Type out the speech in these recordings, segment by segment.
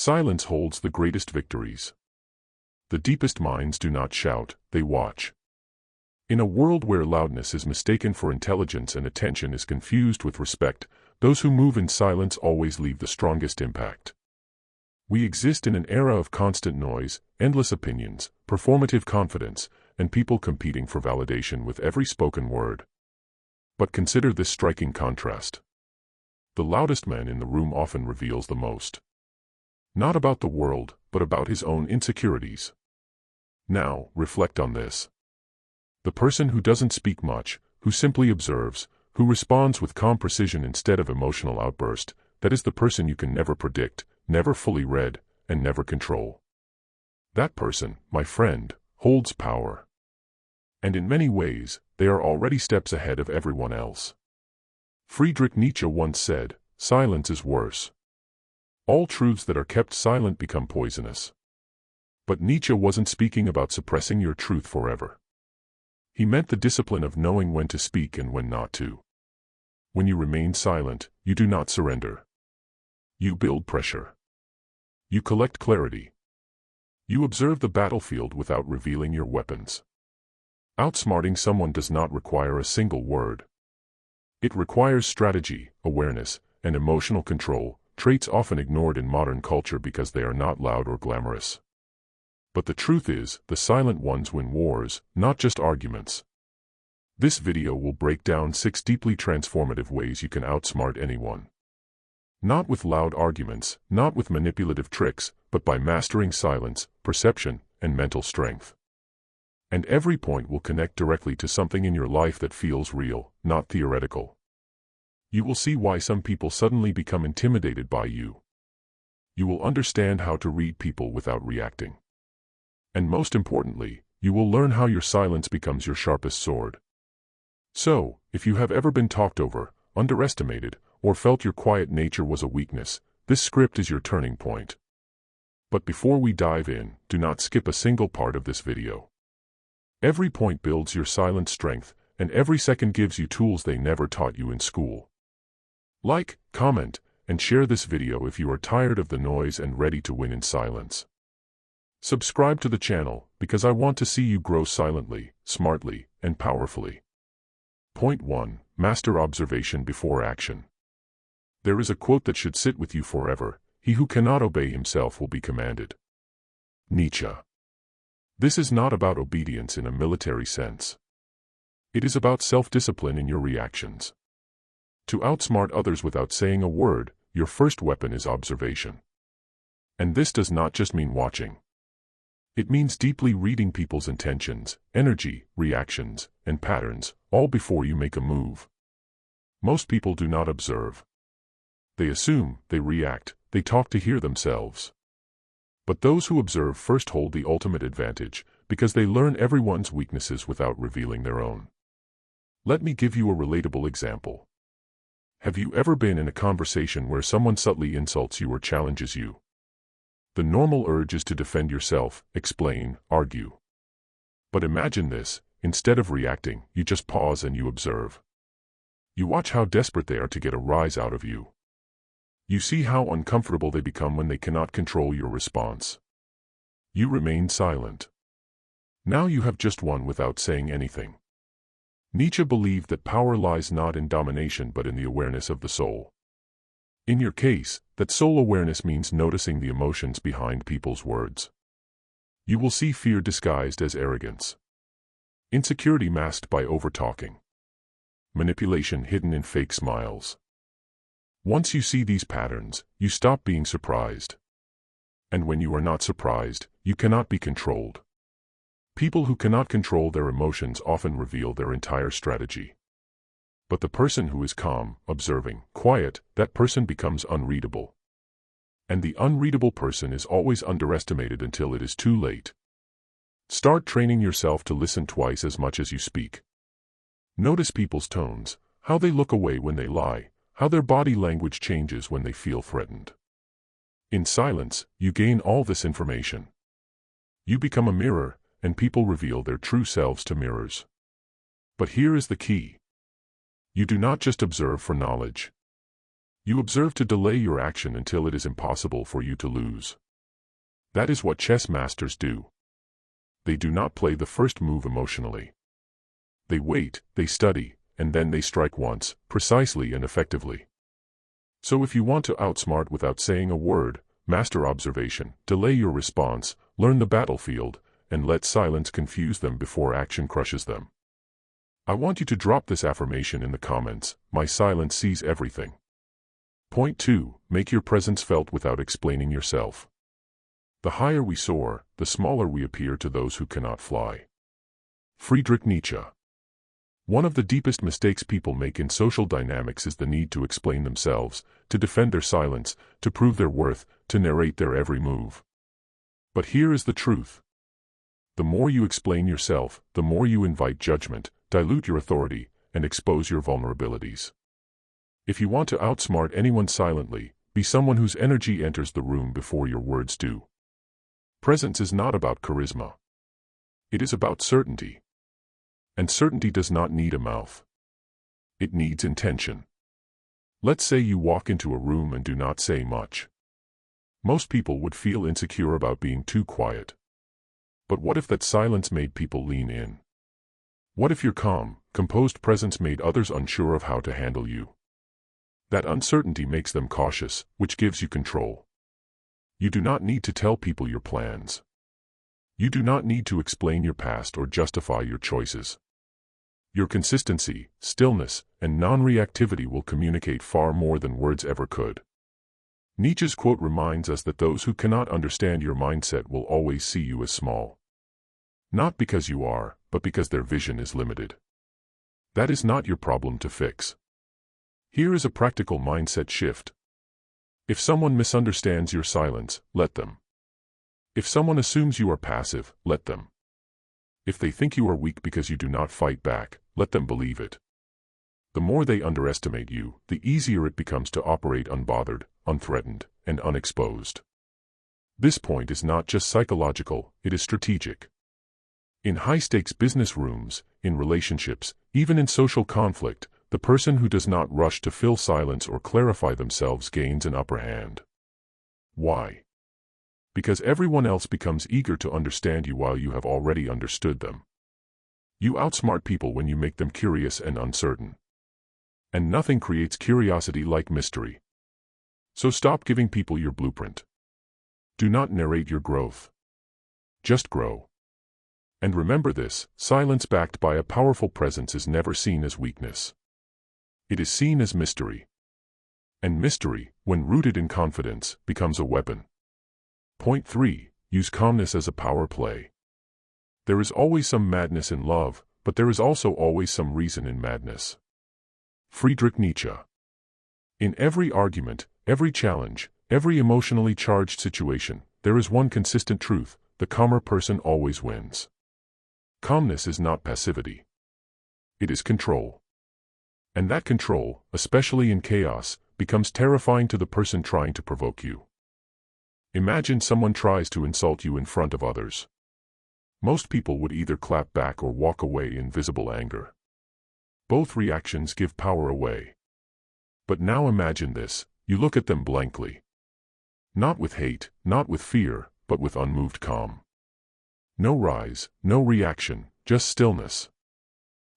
Silence holds the greatest victories. The deepest minds do not shout, they watch. In a world where loudness is mistaken for intelligence and attention is confused with respect, those who move in silence always leave the strongest impact. We exist in an era of constant noise, endless opinions, performative confidence, and people competing for validation with every spoken word. But consider this striking contrast. The loudest man in the room often reveals the most. Not about the world, but about his own insecurities. Now, reflect on this. The person who doesn't speak much, who simply observes, who responds with calm precision instead of emotional outburst, that is the person you can never predict, never fully read, and never control. That person, my friend, holds power. And in many ways, they are already steps ahead of everyone else. Friedrich Nietzsche once said, "Silence is worse. All truths that are kept silent become poisonous." But Nietzsche wasn't speaking about suppressing your truth forever. He meant the discipline of knowing when to speak and when not to. When you remain silent, you do not surrender. You build pressure. You collect clarity. You observe the battlefield without revealing your weapons. Outsmarting someone does not require a single word. It requires strategy, awareness, and emotional control, traits often ignored in modern culture because they are not loud or glamorous. But the truth is, the silent ones win wars, not just arguments. This video will break down 6 deeply transformative ways you can outsmart anyone. Not with loud arguments, not with manipulative tricks, but by mastering silence, perception, and mental strength. And every point will connect directly to something in your life that feels real, not theoretical. You will see why some people suddenly become intimidated by you. You will understand how to read people without reacting. And most importantly, you will learn how your silence becomes your sharpest sword. So, if you have ever been talked over, underestimated, or felt your quiet nature was a weakness, this script is your turning point. But before we dive in, do not skip a single part of this video. Every point builds your silent strength, and every second gives you tools they never taught you in school. Like, comment, and share this video if you are tired of the noise and ready to win in silence. Subscribe to the channel, because I want to see you grow silently, smartly, and powerfully. Point 1. Master observation before action. There is a quote that should sit with you forever: "He who cannot obey himself will be commanded." Nietzsche. This is not about obedience in a military sense. It is about self-discipline in your reactions. To outsmart others without saying a word, your first weapon is observation. And this does not just mean watching. It means deeply reading people's intentions, energy, reactions, and patterns, all before you make a move. Most people do not observe. They assume, they react, they talk to hear themselves. But those who observe first hold the ultimate advantage, because they learn everyone's weaknesses without revealing their own. Let me give you a relatable example. Have you ever been in a conversation where someone subtly insults you or challenges you? The normal urge is to defend yourself, explain, argue. But imagine this: instead of reacting, you just pause and you observe. You watch how desperate they are to get a rise out of you. You see how uncomfortable they become when they cannot control your response. You remain silent. Now you have just won without saying anything. Nietzsche believed that power lies not in domination but in the awareness of the soul. In your case, that soul awareness means noticing the emotions behind people's words. You will see fear disguised as arrogance, insecurity masked by overtalking, manipulation hidden in fake smiles. Once you see these patterns, you stop being surprised. And when you are not surprised, you cannot be controlled. People who cannot control their emotions often reveal their entire strategy. But the person who is calm, observing, quiet, that person becomes unreadable. And the unreadable person is always underestimated until it is too late. Start training yourself to listen twice as much as you speak. Notice people's tones, how they look away when they lie, how their body language changes when they feel threatened. In silence, you gain all this information. You become a mirror, and people reveal their true selves to mirrors. But here is the key. You do not just observe for knowledge. You observe to delay your action until it is impossible for you to lose. That is what chess masters do. They do not play the first move emotionally. They wait, they study, and then they strike once, precisely and effectively. So if you want to outsmart without saying a word, master observation, delay your response, learn the battlefield, and let silence confuse them before action crushes them. I want you to drop this affirmation in the comments: my silence sees everything. Point 2. Make your presence felt without explaining yourself. The higher we soar, the smaller we appear to those who cannot fly. Friedrich Nietzsche. One of the deepest mistakes people make in social dynamics is the need to explain themselves, to defend their silence, to prove their worth, to narrate their every move. But here is the truth. The more you explain yourself, the more you invite judgment, dilute your authority, and expose your vulnerabilities. If you want to outsmart anyone silently, be someone whose energy enters the room before your words do. Presence is not about charisma. It is about certainty. And certainty does not need a mouth. It needs intention. Let's say you walk into a room and do not say much. Most people would feel insecure about being too quiet. But what if that silence made people lean in? What if your calm, composed presence made others unsure of how to handle you? That uncertainty makes them cautious, which gives you control. You do not need to tell people your plans. You do not need to explain your past or justify your choices. Your consistency, stillness, and non-reactivity will communicate far more than words ever could. Nietzsche's quote reminds us that those who cannot understand your mindset will always see you as small. Not because you are, but because their vision is limited. That is not your problem to fix. Here is a practical mindset shift. If someone misunderstands your silence, let them. If someone assumes you are passive, let them. If they think you are weak because you do not fight back, let them believe it. The more they underestimate you, the easier it becomes to operate unbothered, unthreatened, and unexposed. This point is not just psychological, it is strategic. In high-stakes business rooms, in relationships, even in social conflict, the person who does not rush to fill silence or clarify themselves gains an upper hand. Why? Because everyone else becomes eager to understand you while you have already understood them. You outsmart people when you make them curious and uncertain. And nothing creates curiosity like mystery. So stop giving people your blueprint. Do not narrate your growth. Just grow. And remember this: silence backed by a powerful presence is never seen as weakness. It is seen as mystery. And mystery, when rooted in confidence, becomes a weapon. Point 3. Use calmness as a power play. There is always some madness in love, but there is also always some reason in madness. Friedrich Nietzsche. In every argument, every challenge, every emotionally charged situation, there is one consistent truth: the calmer person always wins. Calmness is not passivity. It is control. And that control, especially in chaos, becomes terrifying to the person trying to provoke you. Imagine someone tries to insult you in front of others. Most people would either clap back or walk away in visible anger. Both reactions give power away. But now imagine this: you look at them blankly. Not with hate, not with fear, but with unmoved calm. No rise, no reaction, just stillness.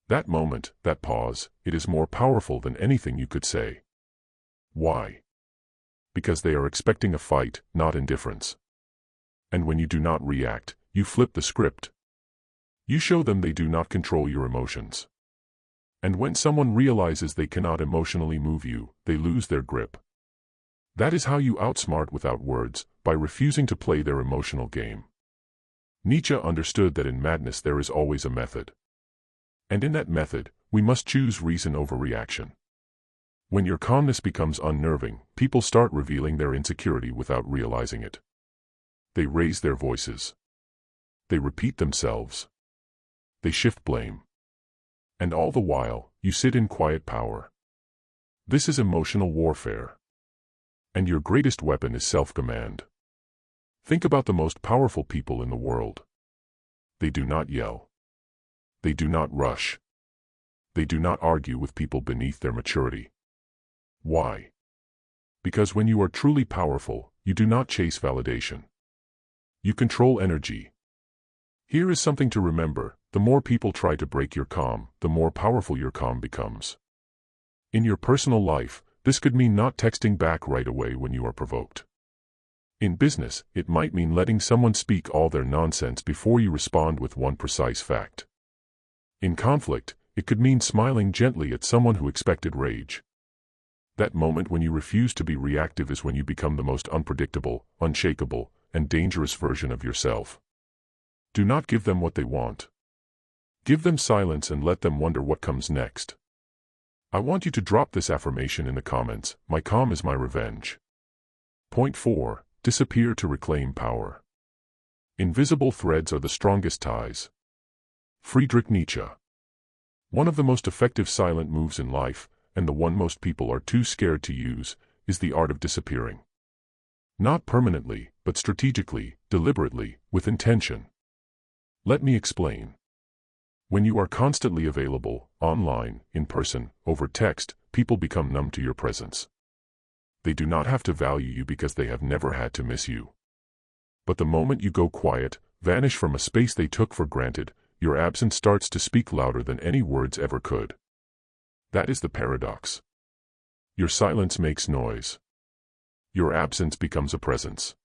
That moment, that pause, it is more powerful than anything you could say. Why? Because they are expecting a fight, not indifference. And when you do not react, you flip the script. You show them they do not control your emotions. And when someone realizes they cannot emotionally move you, they lose their grip. That is how you outsmart without words, by refusing to play their emotional game. Nietzsche understood that in madness there is always a method. And in that method, we must choose reason over reaction. When your calmness becomes unnerving, people start revealing their insecurity without realizing it. They raise their voices. They repeat themselves. They shift blame. And all the while, you sit in quiet power. This is emotional warfare. And your greatest weapon is self-command. Think about the most powerful people in the world. They do not yell. They do not rush. They do not argue with people beneath their maturity. Why? Because when you are truly powerful, you do not chase validation. You control energy. Here is something to remember: the more people try to break your calm, the more powerful your calm becomes. In your personal life, this could mean not texting back right away when you are provoked. In business, it might mean letting someone speak all their nonsense before you respond with one precise fact. In conflict, it could mean smiling gently at someone who expected rage. That moment when you refuse to be reactive is when you become the most unpredictable, unshakable, and dangerous version of yourself. Do not give them what they want. Give them silence and let them wonder what comes next. I want you to drop this affirmation in the comments: my calm is my revenge. Point 4. Disappear to reclaim power. Invisible threads are the strongest ties. Friedrich Nietzsche. One of the most effective silent moves in life, and the one most people are too scared to use, is the art of disappearing. Not permanently, but strategically, deliberately, with intention. Let me explain. When you are constantly available, online, in person, over text, people become numb to your presence. They do not have to value you because they have never had to miss you. But the moment you go quiet, vanish from a space they took for granted, your absence starts to speak louder than any words ever could. That is the paradox. Your silence makes noise. Your absence becomes a presence.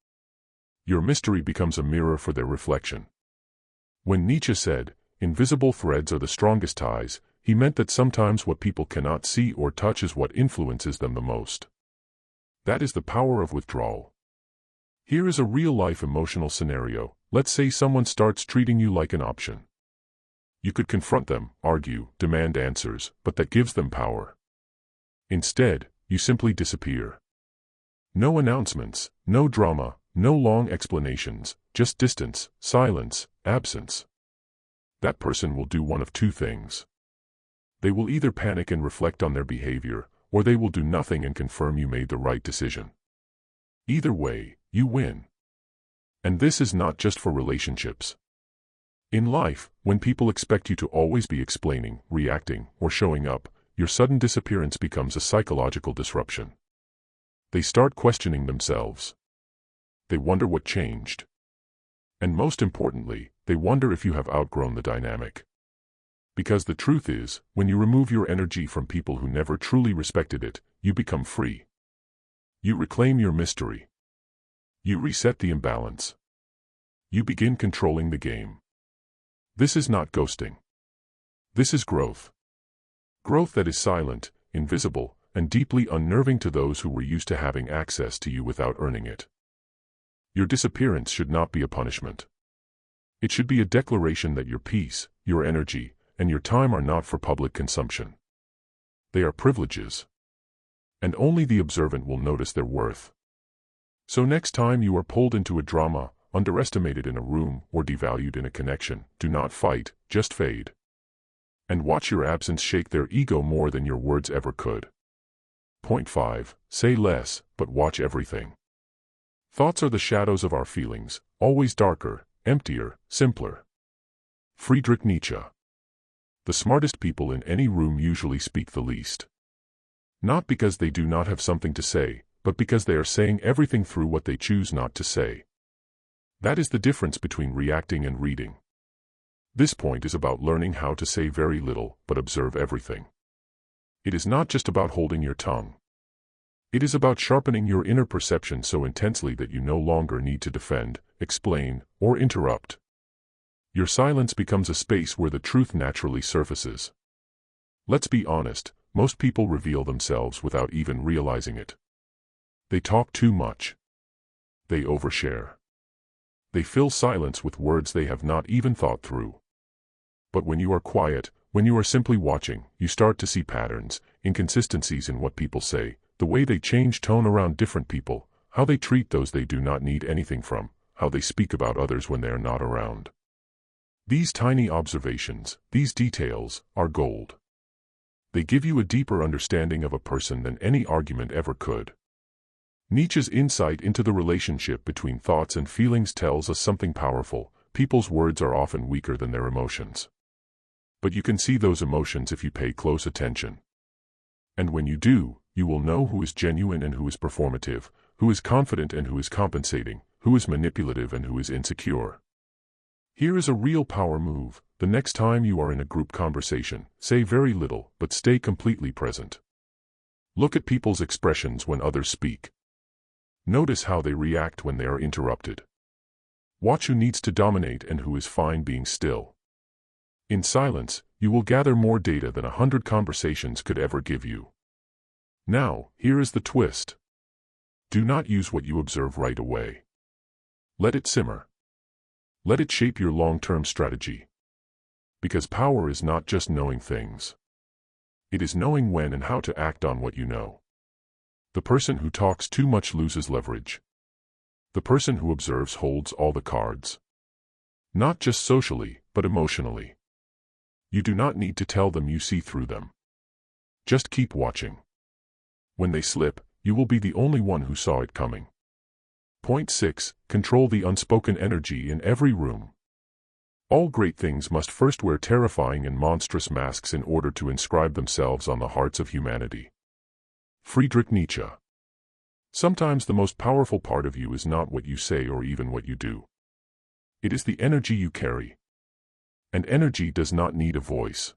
Your mystery becomes a mirror for their reflection. When Nietzsche said, "Invisible threads are the strongest ties," he meant that sometimes what people cannot see or touch is what influences them the most. That is the power of withdrawal. Here is a real-life emotional scenario. Let's say someone starts treating you like an option. You could confront them, argue, demand answers, but that gives them power. Instead, you simply disappear. No announcements, no drama, no long explanations, just distance, silence, absence. That person will do one of two things. They will either panic and reflect on their behavior, or they will do nothing and confirm you made the right decision. Either way, you win. And this is not just for relationships. In life, when people expect you to always be explaining, reacting, or showing up, your sudden disappearance becomes a psychological disruption. They start questioning themselves. They wonder what changed. And most importantly, they wonder if you have outgrown the dynamic. Because the truth is, when you remove your energy from people who never truly respected it, you become free. You reclaim your mystery. You reset the imbalance. You begin controlling the game. This is not ghosting. This is growth. Growth that is silent, invisible, and deeply unnerving to those who were used to having access to you without earning it. Your disappearance should not be a punishment. It should be a declaration that your peace, your energy, and your time are not for public consumption. They are privileges. And only the observant will notice their worth. So next time you are pulled into a drama, underestimated in a room, or devalued in a connection, do not fight, just fade. And watch your absence shake their ego more than your words ever could. Point 5. Say less, but watch everything. Thoughts are the shadows of our feelings, always darker, emptier, simpler. Friedrich Nietzsche. The smartest people in any room usually speak the least. Not because they do not have something to say, but because they are saying everything through what they choose not to say. That is the difference between reacting and reading. This point is about learning how to say very little, but observe everything. It is not just about holding your tongue. It is about sharpening your inner perception so intensely that you no longer need to defend, explain, or interrupt. Your silence becomes a space where the truth naturally surfaces. Let's be honest, most people reveal themselves without even realizing it. They talk too much. They overshare. They fill silence with words they have not even thought through. But when you are quiet, when you are simply watching, you start to see patterns, inconsistencies in what people say, the way they change tone around different people, how they treat those they do not need anything from, how they speak about others when they are not around. These tiny observations, these details, are gold. They give you a deeper understanding of a person than any argument ever could. Nietzsche's insight into the relationship between thoughts and feelings tells us something powerful. People's words are often weaker than their emotions. But you can see those emotions if you pay close attention. And when you do, you will know who is genuine and who is performative, who is confident and who is compensating, who is manipulative and who is insecure. Here is a real power move. The next time you are in a group conversation, say very little, but stay completely present. Look at people's expressions when others speak. Notice how they react when they are interrupted. Watch who needs to dominate and who is fine being still. In silence, you will gather more data than 100 conversations could ever give you. Now, here is the twist. Do not use what you observe right away. Let it simmer. Let it shape your long-term strategy. Because power is not just knowing things. It is knowing when and how to act on what you know. The person who talks too much loses leverage. The person who observes holds all the cards. Not just socially, but emotionally. You do not need to tell them you see through them. Just keep watching. When they slip, you will be the only one who saw it coming. Point 6. Control the unspoken energy in every room. All great things must first wear terrifying and monstrous masks in order to inscribe themselves on the hearts of humanity. Friedrich Nietzsche. Sometimes the most powerful part of you is not what you say or even what you do. It is the energy you carry. And energy does not need a voice.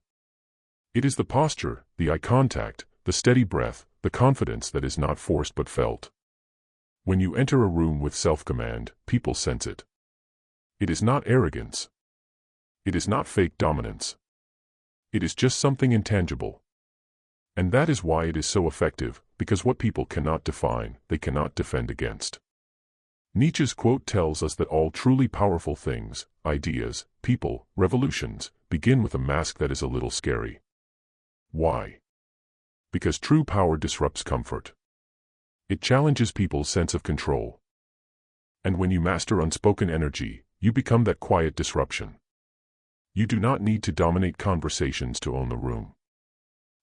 It is the posture, the eye contact, the steady breath, the confidence that is not forced but felt. When you enter a room with self-command, people sense it. It is not arrogance. It is not fake dominance. It is just something intangible. And that is why it is so effective, because what people cannot define, they cannot defend against. Nietzsche's quote tells us that all truly powerful things, ideas, people, revolutions, begin with a mask that is a little scary. Why? Because true power disrupts comfort. It challenges people's sense of control. And when you master unspoken energy, you become that quiet disruption. You do not need to dominate conversations to own the room.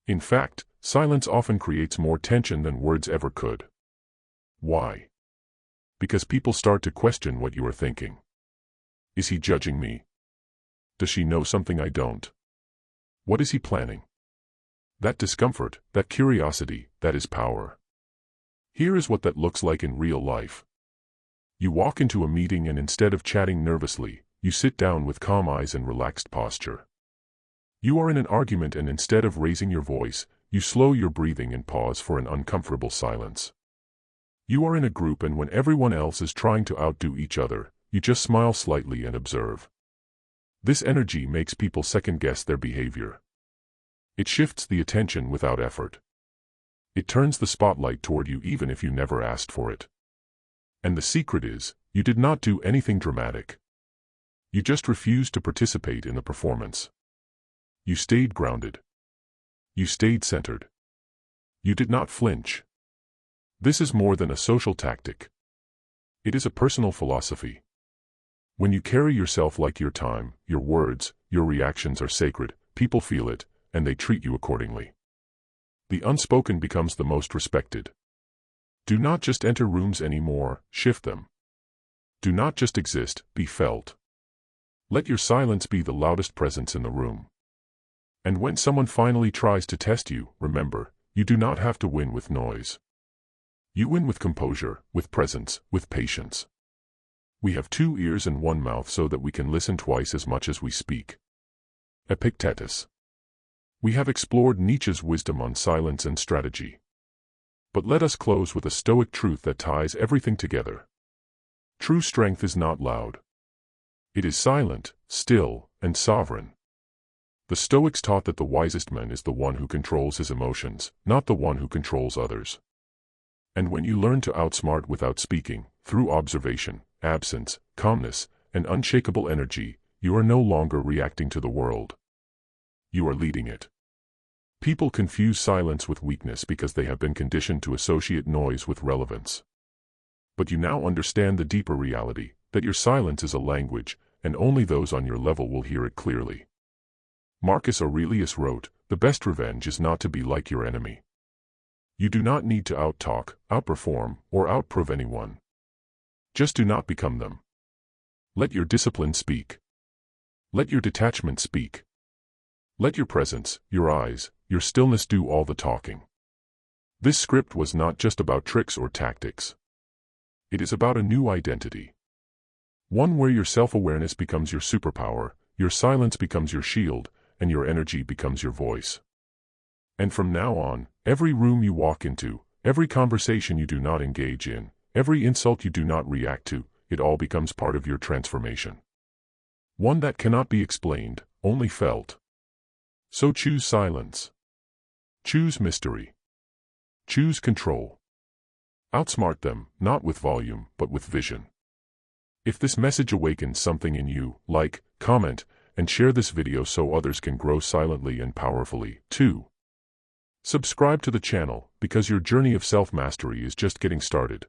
In fact, silence often creates more tension than words ever could. Why? Because people start to question what you are thinking. Is he judging me? Does she know something I don't? What is he planning? That discomfort, that curiosity, that is power. Here is what that looks like in real life. You walk into a meeting and instead of chatting nervously, you sit down with calm eyes and relaxed posture. You are in an argument and instead of raising your voice, you slow your breathing and pause for an uncomfortable silence. You are in a group and when everyone else is trying to outdo each other, you just smile slightly and observe. This energy makes people second-guess their behavior. It shifts the attention without effort. It turns the spotlight toward you even if you never asked for it. And the secret is, you did not do anything dramatic. You just refused to participate in the performance. You stayed grounded. You stayed centered. You did not flinch. This is more than a social tactic. It is a personal philosophy. When you carry yourself like your time, your words, your reactions are sacred, people feel it, and they treat you accordingly. The unspoken becomes the most respected. Do not just enter rooms anymore, shift them. Do not just exist, be felt. Let your silence be the loudest presence in the room. And when someone finally tries to test you, remember, you do not have to win with noise. You win with composure, with presence, with patience. We have 2 ears and 1 mouth so that we can listen twice as much as we speak. Epictetus. We have explored Nietzsche's wisdom on silence and strategy. But let us close with a Stoic truth that ties everything together. True strength is not loud. It is silent, still, and sovereign. The Stoics taught that the wisest man is the one who controls his emotions, not the one who controls others. And when you learn to outsmart without speaking, through observation, absence, calmness, and unshakable energy, you are no longer reacting to the world. You are leading it. People confuse silence with weakness because they have been conditioned to associate noise with relevance. But you now understand the deeper reality, that your silence is a language, and only those on your level will hear it clearly. Marcus Aurelius wrote, "The best revenge is not to be like your enemy." You do not need to out-talk, outperform, or outprove anyone. Just do not become them. Let your discipline speak. Let your detachment speak. Let your presence, your eyes, your stillness do all the talking. This script was not just about tricks or tactics. It is about a new identity. One where your self-awareness becomes your superpower, your silence becomes your shield, and your energy becomes your voice. And from now on, every room you walk into, every conversation you do not engage in, every insult you do not react to, it all becomes part of your transformation. One that cannot be explained, only felt. So choose silence. Choose mystery. Choose control. Outsmart them, not with volume, but with vision. If this message awakens something in you, like, comment, and share this video so others can grow silently and powerfully, too. Subscribe to the channel, because your journey of self-mastery is just getting started.